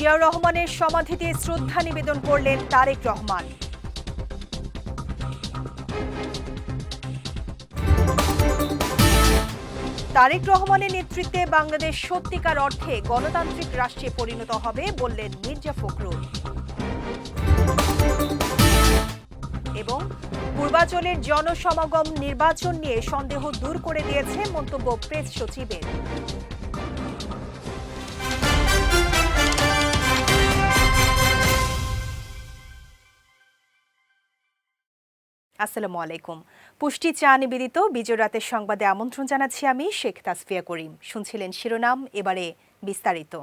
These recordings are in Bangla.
জিয়াউর রহমানের সমাধিতে শ্রদ্ধা নিবেদন করলেন তারেক রহমান। তারেক রহমানের নেতৃত্বে বাংলাদেশ সত্যিকার অর্থে গণতান্ত্রিক রাষ্ট্রে পরিণত হবে বললেন মির্জা ফখরুল। এবং পূর্বাঞ্চলের জনসমাগম নির্বাচন নিয়ে সন্দেহ দূর করে দিয়েছে মন্তব্য প্রেস সচিবের। আসসালামু আলাইকুম। পুষ্টি চা নিবেদিত বিজয় রাতের সংবাদে আমন্ত্রণ জানাচ্ছি আমি শেখ তাসফিয়া করিম। শুনছিলেন শিরোনাম, এবারে বিস্তারিত।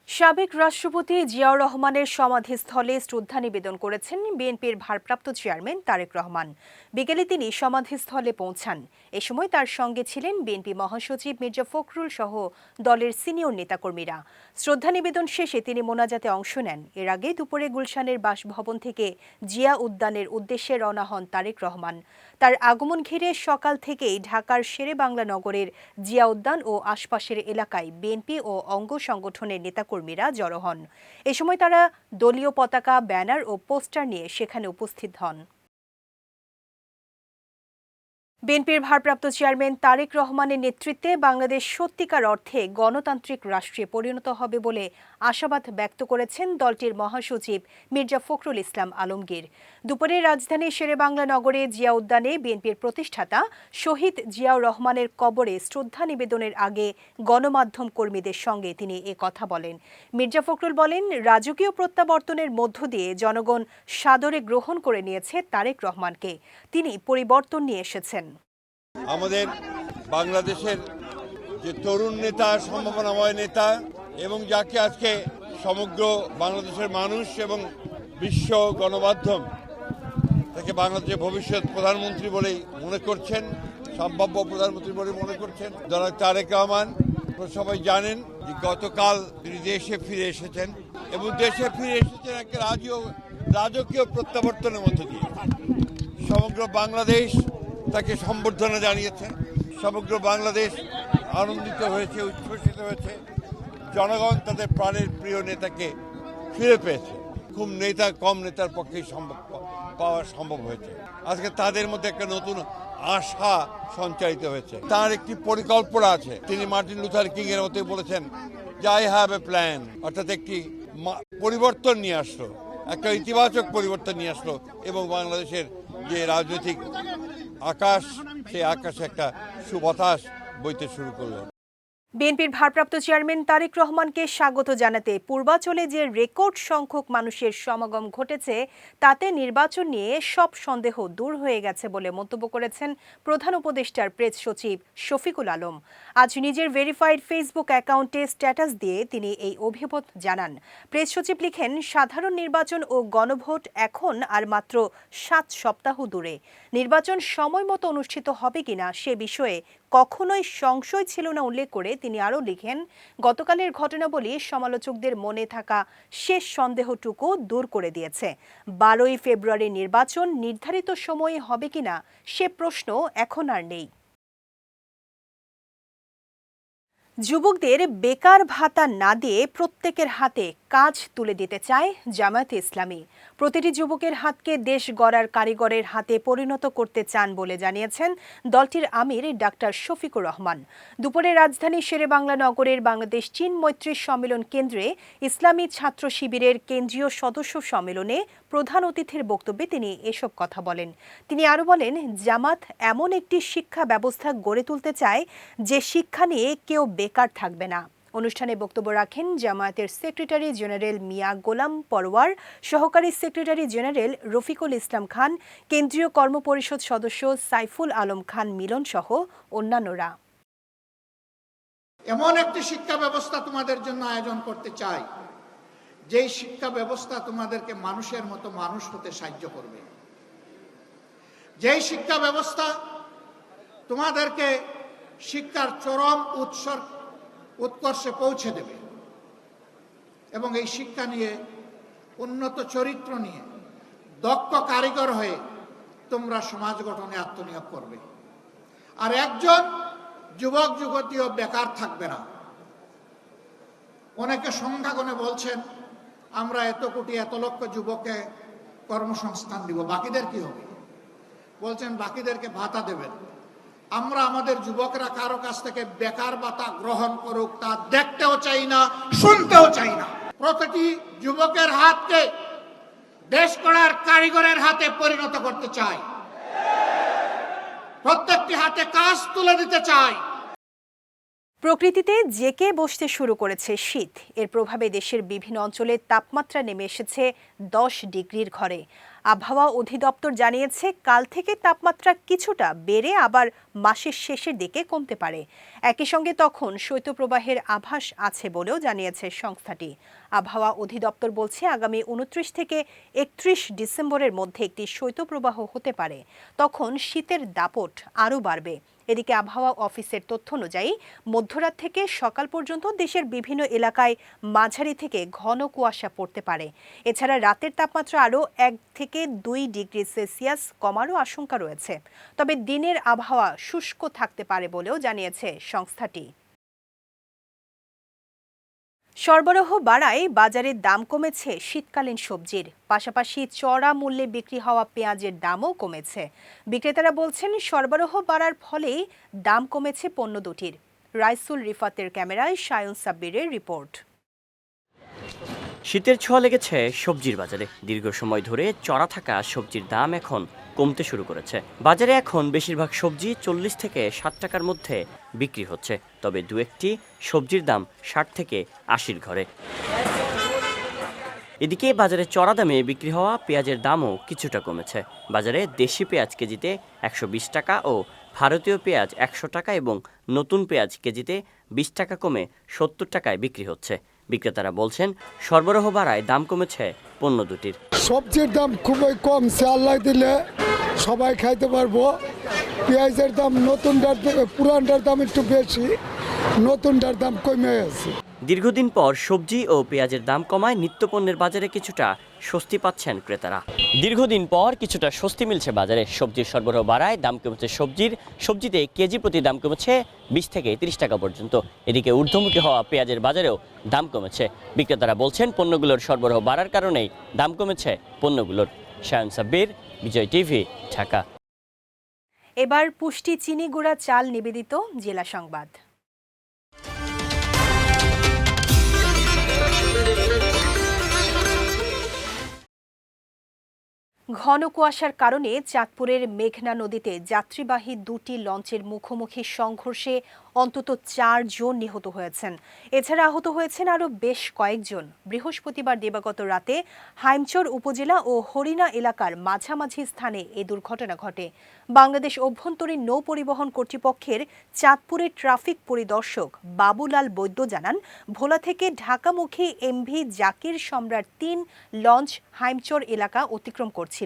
সাবেক রাষ্ট্রপতি জিয়াউর রহমানের সমাধিস্থলে শ্রদ্ধা নিবেদন করেছেন বিএনপির ভারপ্রাপ্ত চেয়ারম্যান তারেক রহমান। বিকেলে তিনি সমাধিস্থলে পৌঁছান। এ সময় তার সঙ্গে ছিলেন বিএনপি মহাসচিব মির্জা ফখরুল সহ দলের সিনিয়র নেতাকর্মীরা। শ্রদ্ধা নিবেদন শেষে তিনি মোনাজাতে অংশ নেন। এর আগে দুপুরে গুলশানের বাসভবন থেকে জিয়া উদ্যানের উদ্দেশ্যে রওনা হন তারেক রহমান। তার আগমন ঘিরে সকাল থেকেই ঢাকার শেরেবাংলা নগরের জিয়া উদ্যান ও আশপাশের এলাকায় বিএনপি ও অঙ্গ সংগঠনের নেতাকর্মীরা জড়ো হন। এ সময় তারা দলীয় পতাকা, ব্যানার ও পোস্টার নিয়ে সেখানে উপস্থিত হন। বিএনপির ভারপ্রাপ্ত চেয়ারম্যান তারেক রহমানের নেতৃত্বে বাংলাদেশ সত্যিকার অর্থে গণতান্ত্রিক রাষ্ট্রে পরিণত হবে বলে আশাবাদ ব্যক্ত করেছেন দলটির মহাসচিব মির্জা ফখরুল ইসলাম আলমগীর। দুপুরে রাজধানীর শেরেবাংলা নগরে জিয়া উদ্যানে বিএনপির প্রতিষ্ঠাতা শহীদ জিয়াউর রহমানের কবরে শ্রদ্ধা নিবেদনের আগে গণমাধ্যম কর্মীদের সঙ্গে তিনি এ কথা বলেন। মির্জা ফখরুল বলেন, রাজকীয় প্রত্যাবর্তনের মধ্য দিয়ে জনগণ সাদরে গ্রহণ করে নিয়েছে তারেক রহমানকে। তিনি পরিবর্তন নিয়ে এসেছেন। আমাদের বাংলাদেশের যে তরুণ নেতা, সম্ভাবনাময় নেতা, এবং যাকে আজকে সমগ্র বাংলাদেশের মানুষ এবং বিশ্ব গণমাধ্যম তাকে বাংলাদেশের ভবিষ্যৎ প্রধানমন্ত্রী বলেই মনে করছেন, সম্ভাব্য প্রধানমন্ত্রী বলে মনে করছেন জনাব তারেক রহমান। সবাই জানেন যে গতকাল তিনি দেশে ফিরে এসেছেন এবং দেশে ফিরে এসেছেন একটা রাজকীয় প্রত্যাবর্তনের মধ্য দিয়ে। সমগ্র বাংলাদেশ তাকে সম্বর্ধনা জানিয়েছে, সমগ্র বাংলাদেশ আনন্দিত হয়েছে, উচ্ছ্বসিত হয়েছে। জনগণ তাদের প্রাণের প্রিয় নেতাকে ফিরে পেয়েছে। খুব কম নেতার পক্ষেই পাওয়া সম্ভব হয়েছে। আজকে তাদের মধ্যে একটা নতুন আশা সঞ্চারিত হয়েছে। তার একটি পরিকল্পনা আছে। তিনি মার্টিন লুথার কিং এর মতো বলেছেন যে আই হ্যাভ এ প্ল্যান, অর্থাৎ একটি পরিবর্তন নিয়ে আসলো, একটা ইতিবাচক পরিবর্তন নিয়ে আসলো এবং বাংলাদেশের যে রাজনৈতিক আকাশ, সেই আকাশে একটা সুবাতাস বইতে শুরু করলো। বিএনপির ভারপ্রাপ্ত চেয়ারম্যান তারেক রহমানকে স্বাগত জানাতে পূর্বাঞ্চলে যে রেকর্ড সংখ্যক মানুষের সমাগম ঘটেছে, তাতে নির্বাচন নিয়ে সব সন্দেহ দূর হয়ে গেছে বলে মন্তব্য করেছেন প্রধান উপদেষ্টার প্রেস সচিব শফিকুল আলম। আজ নিজের ভেরিফাইড ফেসবুক অ্যাকাউন্টে স্ট্যাটাস দিয়ে তিনি এই অভিমত জানান। প্রেস সচিব লিখেন, সাধারণ নির্বাচন ও গণভোট এখন আর মাত্র 7 সপ্তাহ দূরে। নির্বাচন সময় মতো অনুষ্ঠিত হবে কিনা সে বিষয়ে কখনোই সংশয় ছিল না উল্লেখ করে তিনি আরও লিখেন, গতকালের ঘটনাবলী সমালোচকদের মনে থাকা শেষ সন্দেহটুকু দূর করে দিয়েছে। 12ই ফেব্রুয়ারি নির্বাচন নির্ধারিত সময়ে হবে কিনা সে প্রশ্ন এখন আর নেই। যুবকদের বেকার ভাতা না দিয়ে প্রত্যেকের হাতে কাজ তুলে দিতে চায় জামায়াতে ইসলামী। প্রতিটি যুবকের হাতকে দেশ গড়ার কারিগরের হাতে পরিণত করতে চান বলে জানিয়েছেন দলটির আমির ডাক্তার শফিকুর রহমান। দুপুরে রাজধানী শেরেবাংলা নগরের বাংলাদেশ চীন মৈত্রী সম্মেলন কেন্দ্রে ইসলামী ছাত্র শিবিরের কেন্দ্রীয় সদস্য সম্মেলনে প্রধান অতিথির বক্তব্যে তিনি এসব কথা বলেন। তিনি আরও বলেন, জামাত এমন একটি শিক্ষা ব্যবস্থা গড়ে তুলতে চায় যে শিক্ষা নিয়ে কেউ বেকার থাকবে না। অনুষ্ঠানে বক্তব্য রাখেন জামায়াতের সেক্রেটারি জেনারেল মিয়া গোলাম পরওয়ার, সহকারী সেক্রেটারি জেনারেল রফিকুল ইসলাম খান, কেন্দ্রীয় কর্মপরিষদ সদস্য সাইফুল আলম খান মিলন সহ অন্যান্যরা। এমন একটি শিক্ষা ব্যবস্থা তোমাদের জন্য আয়োজন করতে চাই, যেই শিক্ষা ব্যবস্থা তোমাদেরকে মানুষের মতো মানুষ হতে সাহায্য করবে, যেই শিক্ষা ব্যবস্থা তোমাদেরকে শিক্ষার চরম উৎকর্ষে পৌঁছে দেবে এবং এই শিক্ষা নিয়ে, উন্নত চরিত্র নিয়ে, দক্ষ কারিগর হয়ে তোমরা সমাজ গঠনে আত্মনিয়োগ করবে। আর একজন যুবক যুবতীও বেকার থাকবে না। অনেকে সংখ্যা গুণে বলছেন আমরা এত কোটি এত লক্ষ যুবককে কর্মসংস্থান দিব, বাকিদের কি হবে? বলছেন বাকিদেরকে ভাতা দেবেন। আমরা আমাদের যুবকরা কারো কাছ থেকে বেকার ভাতা গ্রহণ করুক তা দেখতেও চাই না, শুনতেও চাই না। প্রতিটি যুবকের হাতকে দেশ গড়ার কারিগরের হাতে পরিণত করতে চাই, প্রত্যেকটি হাতে কাজ তুলে দিতে চাই। প্রকৃতিতে জেকে বসতে শুরু করেছে শীত। এর প্রভাবে দেশের বিভিন্ন অঞ্চলে তাপমাত্রা নেমে এসেছে 10 ডিগ্রির ঘরে। আবহাওয়া অধিদপ্তর জানিয়েছে কাল থেকে তাপমাত্রা কিছুটা বেড়ে আবার মাসের শেষের দিকে কমতে পারে। একই সঙ্গে তখন শৈত্যপ্রবাহের আভাস আছে বলেও জানিয়েছে সংস্থাটি। আবহাওয়া অধিদপ্তর বলছে আগামী 29 থেকে 31 ডিসেম্বরের মধ্যে একটি শৈত্যপ্রবাহ হতে পারে। তখন শীতের দাপট আরও বাড়বে। এদিকে আবহাওয়া অফিসের তথ্য অনুযায়ী মধ্যরাত থেকে সকাল পর্যন্ত দেশের বিভিন্ন এলাকায় মাঝারি থেকে ঘন কুয়াশা পড়তে পারে। এছাড়া রাতের তাপমাত্রা আরও 1 থেকে 2 ডিগ্রি সেলসিয়াস কমারও আশঙ্কা রয়েছে। তবে দিনের আবহাওয়া শুষ্ক থাকতে পারে বলেও জানিয়েছে সংস্থাটি। সরবরাহ বাড়ায় বাজারের দাম কমেছে শীতকালীন সবজির, পাশাপাশি চড়া মূল্যে বিক্রি হওয়া পেঁয়াজের দামও কমেছে। বিক্রেতারা বলছেন সরবরাহ বাড়ার ফলেই দাম কমেছে পণ্য দুটির। রাইসুল রিফাতের ক্যামেরায় সায়ন সাব্বিরের রিপোর্ট। শীতের ছোঁয়া লেগেছে সবজির বাজারে। দীর্ঘ সময় ধরে চড়া থাকা সবজির দাম এখন কমতে শুরু করেছে। বাজারে এখন বেশিরভাগ সবজি 40 থেকে 60 টাকার মধ্যে বিক্রি হচ্ছে, তবে দু একটি সবজির দাম 60 থেকে 80-র ঘরে। এদিকে বাজারে চড়া দামে বিক্রি হওয়া পেঁয়াজের দামও কিছুটা কমেছে। বাজারে দেশি পেঁয়াজ কেজিতে 120 টাকা ও ভারতীয় পেঁয়াজ 100 টাকা এবং নতুন পেঁয়াজ কেজিতে 20 টাকা কমে 70 টাকায় বিক্রি হচ্ছে। বিক্রেতারা বলছেন সরবরাহ বাড়ায় দাম কমেছে পণ্য দুটির। সবজির দাম খুবই কমছে, আল্লাহ দিলে সবাই খাইতে পারবো। পেঁয়াজের দাম নতুনটার থেকে পুরানটার দাম একটু বেশি, নতুনটার দাম কমে গেছে। দীর্ঘদিন পর সবজি ও পেঁয়াজের দাম কমায় নিত্যপণ্যের বাজারে কিছুটা স্বস্তি পাচ্ছেন ক্রেতারা। দীর্ঘদিন পর কিছুটা স্বস্তি মিলছে বাজারে। সবজির সরবরাহ বাড়ায় দাম কমেছে সবজিতে কেজি প্রতি দাম কমেছে 20 থেকে 30 টাকা পর্যন্ত। এদিকে ঊর্ধ্বমুখী হওয়া পেঁয়াজের বাজারেও দাম কমেছে। বিক্রেতারা বলছেন পণ্যগুলোর সরবরাহ বাড়ার কারণেই দাম কমেছে পণ্যগুলোর। সায়ন সাব্বির, বিজয় টিভি, ঢাকা। এবার পুষ্টি চিনি গুঁড়া চাল নিবেদিত জেলা সংবাদ। ঘন কুয়াশার কারণে চাঁদপুরের মেঘনা নদীতে যাত্রীবাহী 2টি লঞ্চের মুখোমুখি সংঘর্ষে অন্তত 4 জন নিহত হয়েছেন। এছাড়া আহত হয়েছেন আরও বেশ কয়েকজন। বৃহস্পতিবার দিবাগত রাতে হাইমচর উপজেলা ও হরিণা এলাকার মাঝামাঝি স্থানে এই দুর্ঘটনা ঘটে। বাংলাদেশ অভ্যন্তরীণ নৌ পরিবহন কর্তৃপক্ষের চাঁদপুরের ট্রাফিক পরিদর্শক বাবুলাল বৈদ্য জানান, ভোলা থেকে ঢাকামুখী এমভি জাকির সম্রাট 3 লঞ্চ হাইমচর এলাকা অতিক্রম করছিল।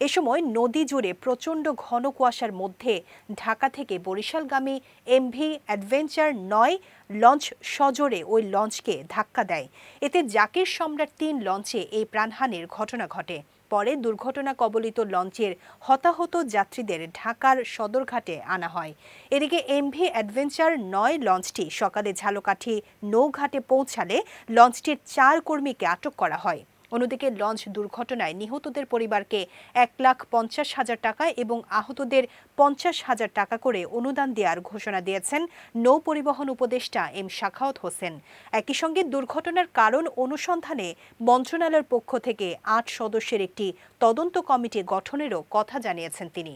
এ সময় নদী জুড়ে প্রচণ্ড ঘন কুয়াশার মধ্যে ঢাকা থেকে বরিশালগামী এমভি অ্যাডভেঞ্চার 9 লঞ্চ সজোরে ওই লঞ্চকে ধাক্কা দেয়। এতে জাকির সম্রাট 3 লঞ্চে এই প্রাণহানির ঘটনা ঘটে। পরে দুর্ঘটনা কবলিত লঞ্চের হতাহত যাত্রীদের ঢাকার সদরঘাটে আনা হয়। এদিকে এমভি অ্যাডভেঞ্চার 9 লঞ্চটি সকালে ঝালকাঠি নৌঘাটে পৌঁছালে লঞ্চটির 4 কর্মীকে আটক করা হয়। অন্যদিকে লঞ্চ দুর্ঘটনায় নিহতদের পরিবারকে 1,50,000 টাকা এবং আহতদের 50,000 টাকা করে অনুদান দেওয়ার ঘোষণা দিয়েছেন নৌ পরিবহন উপদেষ্টা এম শাখাওয়াত হোসেন। একই সঙ্গে দুর্ঘটনার কারণ অনুসন্ধানে মন্ত্রণালয়ের পক্ষ থেকে 8 সদস্যের একটি তদন্ত কমিটি গঠনেরও কথা জানিয়েছেন তিনি।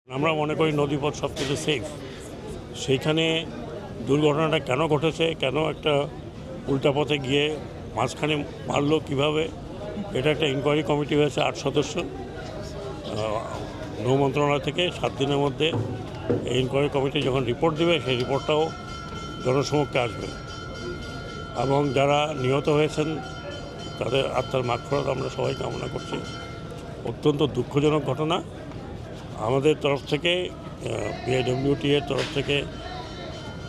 আমরা মনে করি নদীপথ সবচেয়ে সেফ। সেইখানে দুর্ঘটনাটা কেন ঘটেছে, কেন একটা উল্টা পথে গিয়ে মাঝখানে মারলো কীভাবে, এটা একটা ইনকোয়ারি কমিটি হয়েছে 8 সদস্য। নৌ মন্ত্রণালয় থেকে 7 দিনের মধ্যে এই ইনকোয়ারি কমিটি যখন রিপোর্ট দেবে সেই রিপোর্টটাও জনসমক্ষে আসবে এবং যারা নিহত হয়েছেন তাদের আত্মার মাগফিরাত আমরা সবাই কামনা করছি। অত্যন্ত দুঃখজনক ঘটনা। আমাদের তরফ থেকে বিআইডব্লিউটি এর তরফ থেকে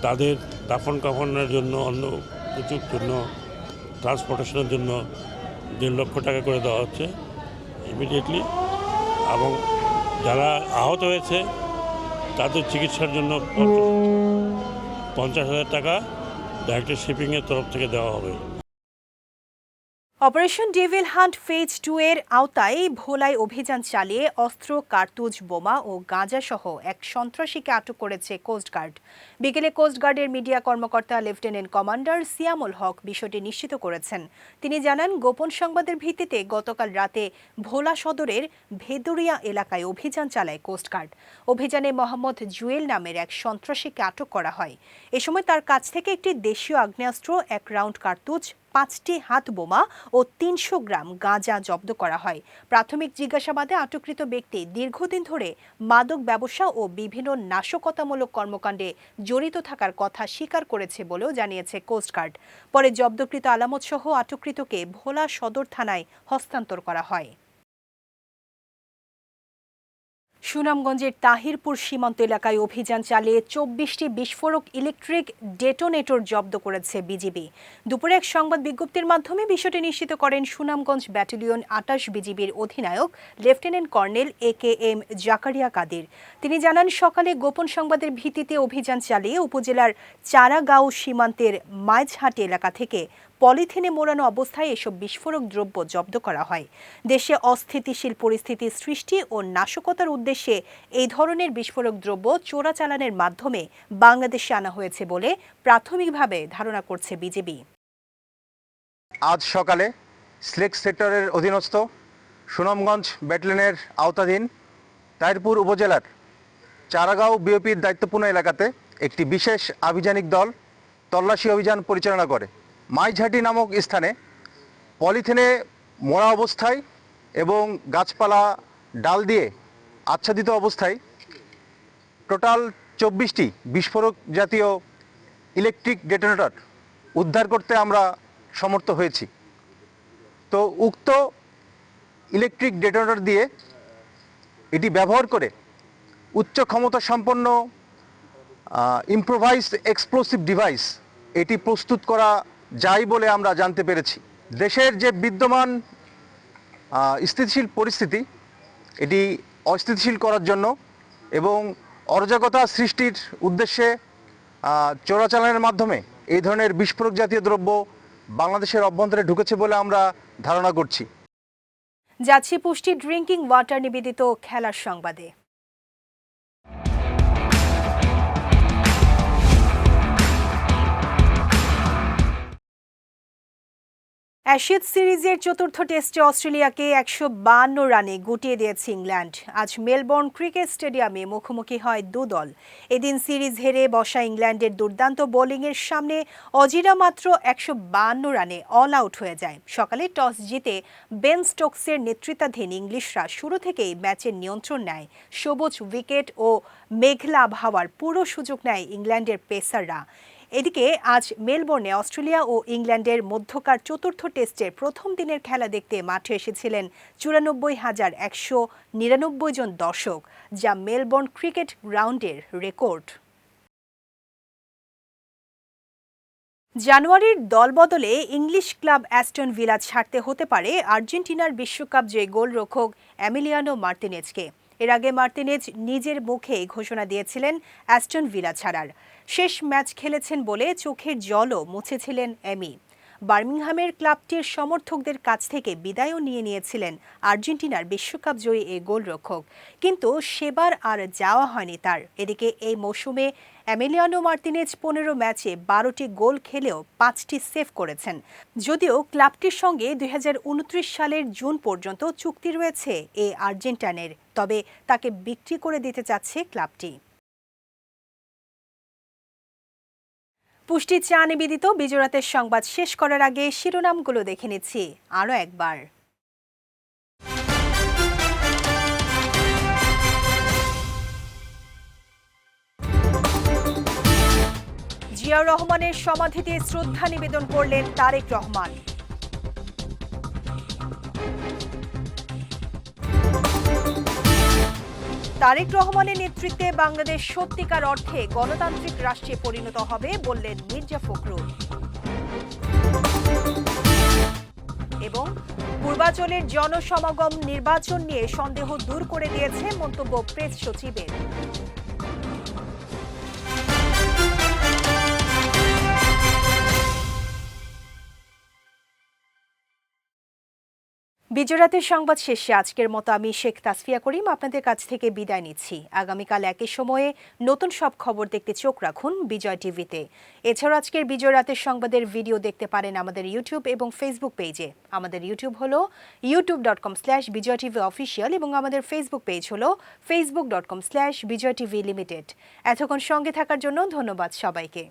তাদের দাফন কাফনের জন্য অন্য কিছুর জন্য ট্রান্সপোর্টেশনের জন্য 1.5 লক্ষ টাকা করে দেওয়া হচ্ছে ইমিডিয়েটলি, এবং যারা আহত হয়েছে তাদের চিকিৎসার জন্য 50,000 টাকা ডাইরেক্টর শিপিংয়ের তরফ থেকে দেওয়া হবে। অপারেশন ডেভিল হান্ট ফেজ 2 এর আওতায় ভোলায় অভিযান চালিয়ে অস্ত্র, কার্তুজ, বোমা ও গাঁজা সহ এক সন্ত্রাসীকে আটক করেছে কোস্টগার্ড। বিকেলে কোস্টগার্ডের মিডিয়া কর্মকর্তা লেফটেন্যান্ট কমান্ডার সিয়ামুল হক বিষয়টি নিশ্চিত করেছেন। তিনি জানান, গোপন সংবাদের ভিত্তিতে গতকাল রাতে ভোলা সদরের ভেদুরিয়া এলাকায় অভিযান চালায় কোস্টগার্ড। অভিযানে মোহাম্মদ জুয়েল নামের এক সন্ত্রাসীকে আটক করা হয়। এ সময় তার কাছ থেকে একটি দেশীয় আগ্নেয়াস্ত্র, 1 রাউন্ড কার্তুজ, 5টি হাত বোমা ও 300 গ্রাম গাঁজা জব্দ করা হয়। প্রাথমিক জিজ্ঞাসাবাদে আটককৃত ব্যক্তি দীর্ঘদিন ধরে মাদক ব্যবসা ও বিভিন্ন নাশকতামূলক কর্মকাণ্ডে জড়িত থাকার কথা স্বীকার করেছে বলেও জানিয়েছে কোস্টগার্ড। পরে জব্দকৃত আলামত সহ আটককৃতকে ভোলা সদর থানায় হস্তান্তর করা হয়। সুনামগঞ্জের তাহিরপুর সীমান্ত এলাকায় অভিযান চালিয়ে 24টি বিস্ফোরক ইলেকট্রিক ডেটোনেটর জব্দ করেছে বিজিবি। দুপুরে এক সংবাদ বিজ্ঞপ্তির মাধ্যমে বিষয়টি নিশ্চিত করেন সুনামগঞ্জ ব্যাটালিয়ন 28 বিজিবির অধিনায়ক lieutenant colonel AKM Zakaria Kadir. তিনি জানান, সকালে গোপন সংবাদের ভিত্তিতে অভিযান চালিয়ে উপজেলার চারাগাঁও সীমান্তের মাইজহাটি এলাকা থেকে পলিথিনে মোড়ানো অবস্থায় এসব বিস্ফোরক দ্রব্য জব্দ করা হয়। দেশে অস্থিতিশীল পরিস্থিতি সৃষ্টি ও নাশকতার উদ্দেশ্যে এই ধরনের বিস্ফোরক দ্রব্য চোরাচালানের মাধ্যমে বাংলাদেশে আনা হয়েছে বলে প্রাথমিকভাবে ধারণা করছে বিজিবি। আজ সকালে স্লেক সেক্টরের অধীনস্থ সুনামগঞ্জ ব্যাটালিয়নের আওতাধীন তাহিরপুর উপজেলার চারাগাঁও বিওপির দায়িত্বপূর্ণ এলাকাতে একটি বিশেষ আভিযানিক দল তল্লাশি অভিযান পরিচালনা করে। মাইজহাটি নামক স্থানে পলিথিনে মোড়া অবস্থায় এবং গাছপালা ডাল দিয়ে আচ্ছাদিত অবস্থায় টোটাল 24টি বিস্ফোরক জাতীয় ইলেকট্রিক ডেটোনেটর উদ্ধার করতে আমরা সমর্থ হয়েছি। তো উক্ত ইলেকট্রিক ডেটোনেটর দিয়ে এটি ব্যবহার করে উচ্চ ক্ষমতা সম্পন্ন ইম্প্রোভাইজড এক্সপ্লোসিভ ডিভাইস এটি প্রস্তুত করা যায় বলে আমরা জানতে পেরেছি। দেশের যে বিদ্যমান স্থিতিশীল পরিস্থিতি এটি অস্থিতিশীল করার জন্য এবং অরাজকতা সৃষ্টির উদ্দেশ্যে চোরাচালানের মাধ্যমে এই ধরনের বিস্ফোরক জাতীয় দ্রব্য বাংলাদেশের অভ্যন্তরে ঢুকেছে বলে আমরা ধারণা করছি। যাচ্ছি পুষ্টি ড্রিঙ্কিং ওয়াটার নিবেদিত খেলার সংবাদে। অ্যাশেজ সিরিজের চতুর্থ টেস্টে অস্ট্রেলিয়াকে 152 রানে গুটিয়ে দিয়েছে ইংল্যান্ড। আজ মেলবোর্ন ক্রিকেট স্টেডিয়ামে মুখোমুখি হয় দু দল। এদিন সিরিজ হেরে বসা ইংল্যান্ডের দুর্দান্ত বোলিংয়ের সামনে অজিরা মাত্র 152 রানে অল আউট হয়ে যায়। সকালে টস জিতে বেন স্টোকসের নেতৃত্বাধীন ইংলিশরা শুরু থেকেই ম্যাচের নিয়ন্ত্রণ নেয়। সবুজ উইকেট ও মেঘলা আবহাওয়ার পুরো সুযোগ নেয় ইংল্যান্ডের পেসাররা। এদিকে আজ মেলবোর্নে অস্ট্রেলিয়া ও ইংল্যান্ডের মধ্যকার চতুর্থ টেস্টের প্রথম দিনের খেলা দেখতে মাঠে এসেছিলেন 94,199 জন দর্শক, যা মেলবোর্ন ক্রিকেট গ্রাউন্ডের রেকর্ড। জানুয়ারির দলবদলে ইংলিশ ক্লাব অ্যাস্টন ভিলা ছাড়তে হতে পারে আর্জেন্টিনার বিশ্বকাপ জয়ী গোলরক্ষক এমিলিয়ানো মার্তিনেজকে। এর আগে মার্তিনেজ নিজের মুখে ঘোষণা দিয়েছিলেন অ্যাস্টন ভিলা ছাড়ার। শেষ ম্যাচ খেলেছেন বলে চোখের জলও মুছেছিলেন এমি। বার্মিংহামের ক্লাবটির সমর্থকদের কাছ থেকে বিদায়ও নিয়েছিলেন আর্জেন্টিনার বিশ্বকাপ জয়ী এই গোলরক্ষক, কিন্তু সেবার আর যাওয়া হয়নি তার। এদিকে এই মৌসুমে এমিলিয়ানো মার্তিনেজ 15 ম্যাচে 12টি গোল খেলেও 5টি সেভ করেছেন। যদিও ক্লাবটির সঙ্গে 2029 সালের জুন পর্যন্ত চুক্তি রয়েছে এই আর্জেন্টাইনের, তবে তাকে বিক্রি করে দিতে চাচ্ছে ক্লাবটি। পুষ্টি চা নিবেদিত বিজোরাতের সংবাদ শেষ করার আগে শিরোনামগুলো দেখে নিচ্ছি আরও একবার। জিয়াউর রহমানের সমাধিতে শ্রদ্ধা নিবেদন করলেন তারেক রহমান। তারেক রহমানের নেতৃত্বে বাংলাদেশ সত্যিকার অর্থে গণতান্ত্রিক রাষ্ট্রে পরিণত হবে বললেন মির্জা ফখরুল। এবং পূর্বাঞ্চলের জনসমাগম নির্বাচন নিয়ে সন্দেহ দূর করে দিয়েছে মন্তব্য প্রেস সচিবের। বিজয় রাতের সংবাদ শেষে আজকের মতো আমি শেখ তাসফিয়া করিম আপনাদের কাছ থেকে বিদায় নিচ্ছি। আগামীকাল একই সময়ে নতুন সব খবর দেখতে চোখ রাখুন বিজয় টিভিতে। এছাড়াও আজকের বিজয় রাতের সংবাদের ভিডিও দেখতে পারেন আমাদের ইউটিউব এবং ফেসবুক পেজে। আমাদের ইউটিউব হলো youtube.com/BijayTVOfficial এবং আমাদের ফেসবুক পেজ হলো facebook.com/BijayTVLimited। এতক্ষণ সঙ্গে থাকার জন্য ধন্যবাদ সবাইকে।